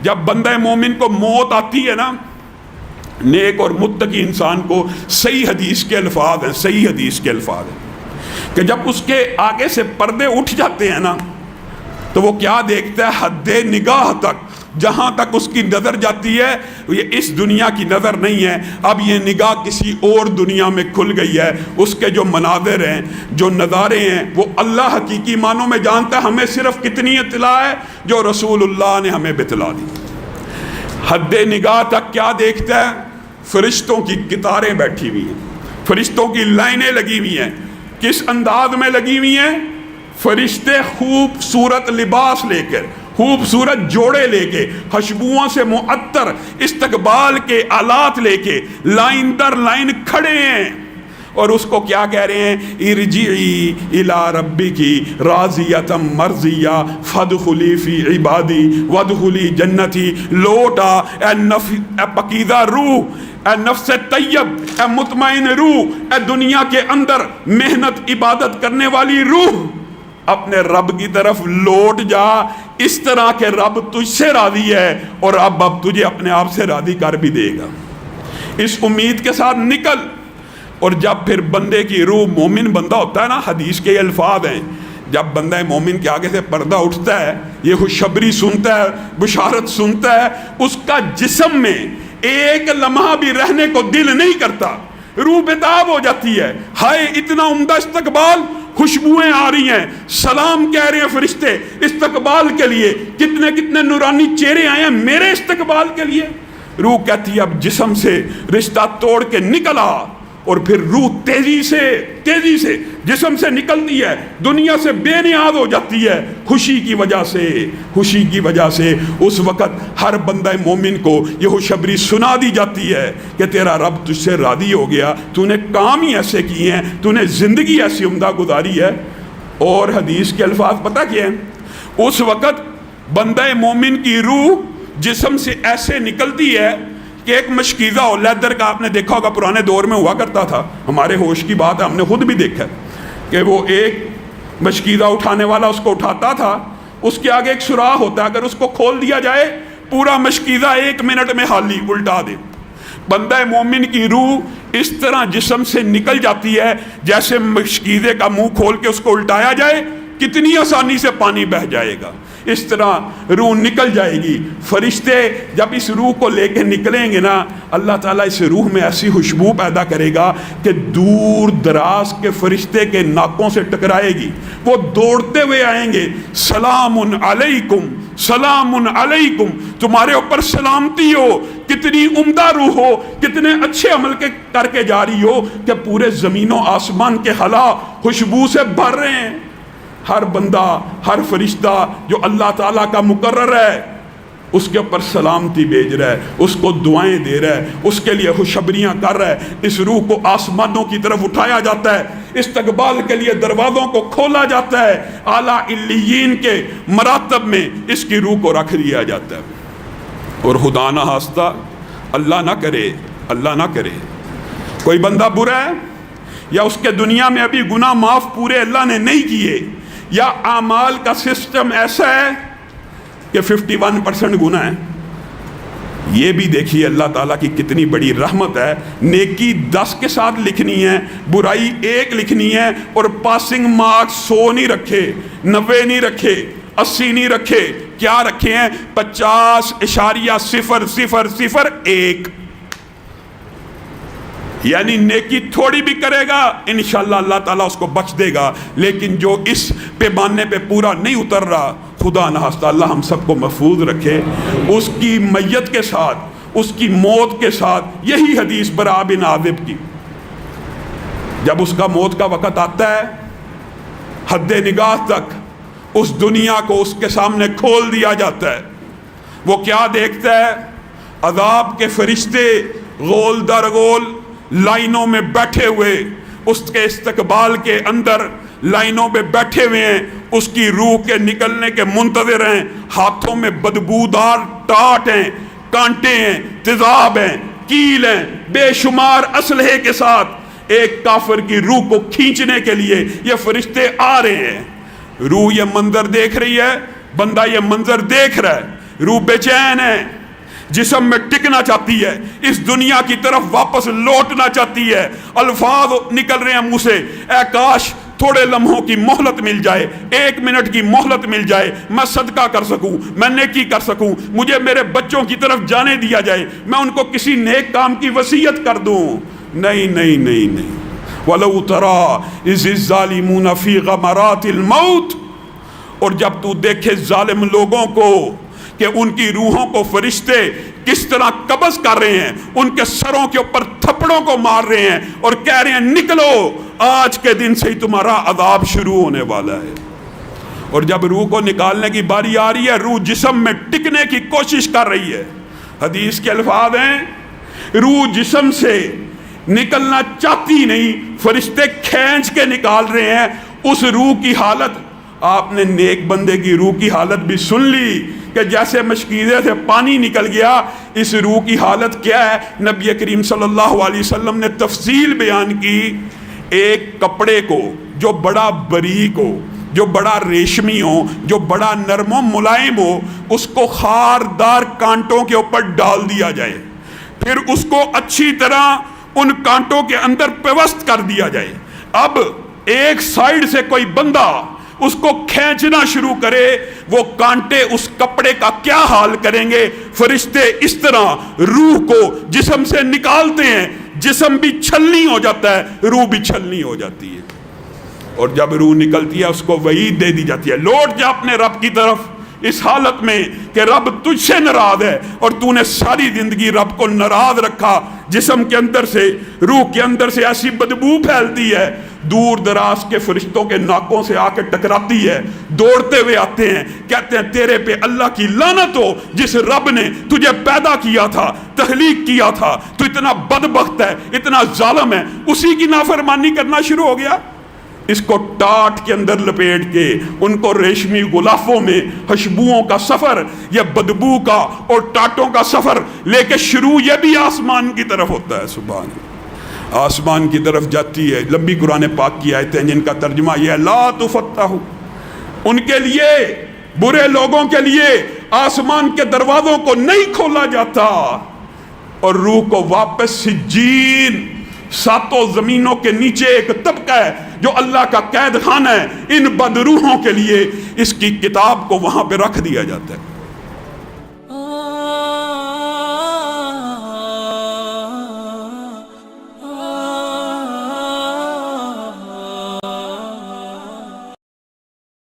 جب بندہ مومن کو موت آتی ہے نا، نیک اور متقی انسان کو صحیح حدیث کے الفاظ ہیں، صحیح حدیث کے الفاظ ہیں کہ جب اس کے آگے سے پردے اٹھ جاتے ہیں نا تو وہ کیا دیکھتا ہے؟ حد نگاہ تک، جہاں تک اس کی نظر جاتی ہے یہ اس دنیا کی نظر نہیں ہے، اب یہ نگاہ کسی اور دنیا میں کھل گئی ہے۔ اس کے جو مناظر ہیں، جو نظارے ہیں، وہ اللہ حقیقی معنوں میں جانتا ہے۔ ہمیں صرف کتنی اطلاع ہے؟ جو رسول اللہ نے ہمیں بتلا دی۔ حد نگاہ تک کیا دیکھتا ہے؟ فرشتوں کی قطاریں بیٹھی ہوئی ہیں، فرشتوں کی لائنیں لگی ہوئی ہیں۔ کس انداز میں لگی ہوئی ہیں؟ فرشتے خوبصورت لباس لے کر، خوبصورت جوڑے لے کے، خوشبوؤں سے معطر استقبال کے آلات لے کے لائن در لائن کھڑے ہیں، اور اس کو کیا کہہ رہے ہیں؟ ارجعی الی ربکی راضیۃ مرضیہ فادخلی فی عبادی وادخلی جنتی۔ لوٹ آ اے پاکیزہ روح، اے نفس طیب، اے مطمئن روح، اے دنیا کے اندر محنت عبادت کرنے والی روح، اپنے رب کی طرف لوٹ جا، اس طرح کہ رب تجھ سے راضی ہے اور اب تجھے اپنے آپ سے راضی کر بھی دے گا۔ اس امید کے ساتھ نکل۔ اور جب پھر بندے کی روح، مومن بندہ ہوتا ہے نا، حدیث کے یہ الفاظ ہیں، جب بندہ مومن کے آگے سے پردہ اٹھتا ہے، یہ خوشخبری سنتا ہے، بشارت سنتا ہے، اس کا جسم میں ایک لمحہ بھی رہنے کو دل نہیں کرتا، روح بتاب ہو جاتی ہے۔ ہائے اتنا عمدہ استقبال، خوشبوئیں آ رہی ہیں، سلام کہہ رہے ہیں فرشتے استقبال کے لیے، کتنے کتنے نورانی چہرے آئے ہیں میرے استقبال کے لیے۔ روح کہتی ہے اب جسم سے رشتہ توڑ کے نکلا، اور پھر روح تیزی سے جسم سے نکلتی ہے، دنیا سے بے نیاز ہو جاتی ہے خوشی کی وجہ سے۔ اس وقت ہر بندہ مومن کو یہ خوشخبری سنا دی جاتی ہے کہ تیرا رب تجھ سے راضی ہو گیا، تو نے کام ہی ایسے کیے ہیں، تو نے زندگی ایسی عمدہ گزاری ہے۔ اور حدیث کے الفاظ پتہ کیا ہیں؟ اس وقت بندہ مومن کی روح جسم سے ایسے نکلتی ہے کہ ایک مشکیزہ ہو، لیدر کا، آپ نے دیکھا ہوگا پرانے دور میں ہوا کرتا تھا، ہمارے ہوش کی بات ہے، ہم نے خود بھی دیکھا کہ وہ ایک مشکیزہ اٹھانے والا اس کو اٹھاتا تھا، اس کے آگے ایک سوراخ ہوتا ہے، اگر اس کو کھول دیا جائے پورا مشکیزہ 1 منٹ میں حالی الٹا دے۔ بندہ مومن کی روح اس طرح جسم سے نکل جاتی ہے جیسے مشکیزے کا منہ کھول کے اس کو الٹایا جائے، کتنی آسانی سے پانی بہہ جائے گا، اس طرح روح نکل جائے گی۔ فرشتے جب اس روح کو لے کے نکلیں گے نا، اللہ تعالیٰ اس روح میں ایسی خوشبو پیدا کرے گا کہ دور دراز کے فرشتے کے ناکوں سے ٹکرائے گی، وہ دوڑتے ہوئے آئیں گے، سلام علیکم، سلام علیکم، تمہارے اوپر سلامتی ہو، کتنی عمدہ روح ہو، کتنے اچھے عمل کر کے جاری ہو کہ پورے زمین و آسمان کے خلا خوشبو سے بھر رہے ہیں۔ ہر بندہ، ہر فرشتہ جو اللہ تعالیٰ کا مقرر ہے، اس کے اوپر سلامتی بھیج رہا ہے، اس کو دعائیں دے رہا ہے، اس کے لیے خوشخبریاں کر رہا ہے۔ اس روح کو آسمانوں کی طرف اٹھایا جاتا ہے، استقبال کے لیے دروازوں کو کھولا جاتا ہے، اعلیٰ علیین کے مراتب میں اس کی روح کو رکھ دیا جاتا ہے۔ اور خدا نہ خواستہ، اللہ نہ کرے کوئی بندہ برا ہے، یا اس کے دنیا میں ابھی گناہ معاف پورے اللہ نے نہیں کیے، یا اعمال کا سسٹم ایسا ہے کہ 51% گناہ ہے۔ یہ بھی دیکھیے اللہ تعالیٰ کی کتنی بڑی رحمت ہے، نیکی 10 کے ساتھ لکھنی ہے، برائی 1 لکھنی ہے، اور پاسنگ مارکس 100 نہیں رکھے، 90 نہیں رکھے، 80 نہیں رکھے، کیا رکھے ہیں؟ 50.00001۔ یعنی نیکی تھوڑی بھی کرے گا انشاءاللہ اللہ تعالیٰ اس کو بخش دے گا، لیکن جو اس پیمانے پہ پورا نہیں اتر رہا، خدا نخواستہ اللہ ہم سب کو محفوظ رکھے۔ اس کی میت کے ساتھ، اس کی موت کے ساتھ، یہی حدیث براء بن عازب کی، جب اس کا موت کا وقت آتا ہے، حد نگاہ تک اس دنیا کو اس کے سامنے کھول دیا جاتا ہے۔ وہ کیا دیکھتا ہے؟ عذاب کے فرشتے غول در غول لائنوں میں بیٹھے ہوئے، اس کے استقبال کے اندر لائنوں میں بیٹھے ہوئے ہیں، اس کی روح کے نکلنے کے منتظر ہیں، ہاتھوں میں بدبودار ٹاٹ ہیں، کانٹے ہیں، تیزاب ہیں، کیل ہیں، بے شمار اسلحے کے ساتھ ایک کافر کی روح کو کھینچنے کے لیے یہ فرشتے آ رہے ہیں۔ روح یہ منظر دیکھ رہی ہے، بندہ یہ منظر دیکھ رہا ہے، روح بے چین ہے، جسم میں ٹکنا چاہتی ہے، اس دنیا کی طرف واپس لوٹنا چاہتی ہے۔ الفاظ نکل رہے ہیں منہ سے، اے کاش تھوڑے لمحوں کی مہلت مل جائے، 1 منٹ کی مہلت مل جائے، میں صدقہ کر سکوں، میں نیکی کر سکوں، مجھے میرے بچوں کی طرف جانے دیا جائے، میں ان کو کسی نیک کام کی وصیت کر دوں۔ نہیں نہیں نہیں نہیں، وَلَوْ تَرَىٰ إِذِ الظَّالِمُونَ فِي غَمَرَاتِ الْمَوْتِ، اور جب تو دیکھے ظالم لوگوں کو کہ ان کی روحوں کو فرشتے کس طرح قبض کر رہے ہیں، ان کے سروں کے اوپر تھپڑوں کو مار رہے ہیں اور کہہ رہے ہیں نکلو، آج کے دن سے ہی تمہارا عذاب شروع ہونے والا ہے۔ اور جب روح کو نکالنے کی باری آ رہی ہے، روح جسم میں ٹکنے کی کوشش کر رہی ہے۔ حدیث کے الفاظ ہیں، روح جسم سے نکلنا چاہتی نہیں، فرشتے کھینچ کے نکال رہے ہیں۔ اس روح کی حالت، آپ نے نیک بندے کی روح کی حالت بھی سن لی کہ جیسے مشکیزے سے پانی نکل گیا، اس روح کی حالت کیا ہے؟ نبی کریم صلی اللہ علیہ وسلم نے تفصیل بیان کی۔ ایک کپڑے کو جو بڑا باریک ہو، جو بڑا ریشمی ہو، جو بڑا نرم و ملائم ہو، اس کو خاردار کانٹوں کے اوپر ڈال دیا جائے، پھر اس کو اچھی طرح ان کانٹوں کے اندر پیوست کر دیا جائے۔ اب ایک سائیڈ سے کوئی بندہ اس کو کھینچنا شروع کرے، وہ کانٹے اس کپڑے کا کیا حال کریں گے؟ فرشتے اس طرح روح کو جسم سے نکالتے ہیں، جسم بھی چھلنی ہو جاتا ہے، روح بھی چھلنی ہو جاتی ہے۔ اور جب روح نکلتی ہے، اس کو وعید دے دی جاتی ہے، لوٹ جا اپنے رب کی طرف، اس حالت میں کہ رب تجھ سے ناراض ہے اور تو نے ساری زندگی رب کو ناراض رکھا۔ جسم کے اندر سے، روح کے اندر سے ایسی بدبو پھیلتی ہے، دور دراز کے فرشتوں کے ناکوں سے آ کے ٹکراتی ہے، دوڑتے ہوئے آتے ہیں، کہتے ہیں تیرے پہ اللہ کی لعنت ہو، جس رب نے تجھے پیدا کیا تھا، تخلیق کیا تھا، تو اتنا بدبخت ہے، اتنا ظالم ہے، اسی کی نافرمانی کرنا شروع ہو گیا۔ اس کو ٹاٹ کے اندر لپیٹ کے، ان کو ریشمی غلافوں میں خوشبوؤں کا سفر، یا بدبو کا اور ٹاٹوں کا سفر لے کے شروع یہ بھی آسمان کی طرف ہوتا ہے۔ سبحان اللہ، آسمان کی طرف جاتی ہے۔ لمبی قرآن پاک کی آیتیں جن کا ترجمہ یہ ہے، لا تفتح، ان کے لیے، برے لوگوں کے لیے آسمان کے دروازوں کو نہیں کھولا جاتا، اور روح کو واپس سجین، ساتوں زمینوں کے نیچے ایک طبقہ ہے جو اللہ کا قید خانہ ہے، ان بدروحوں کے لیے اس کی کتاب کو وہاں پہ رکھ دیا جاتا ہے۔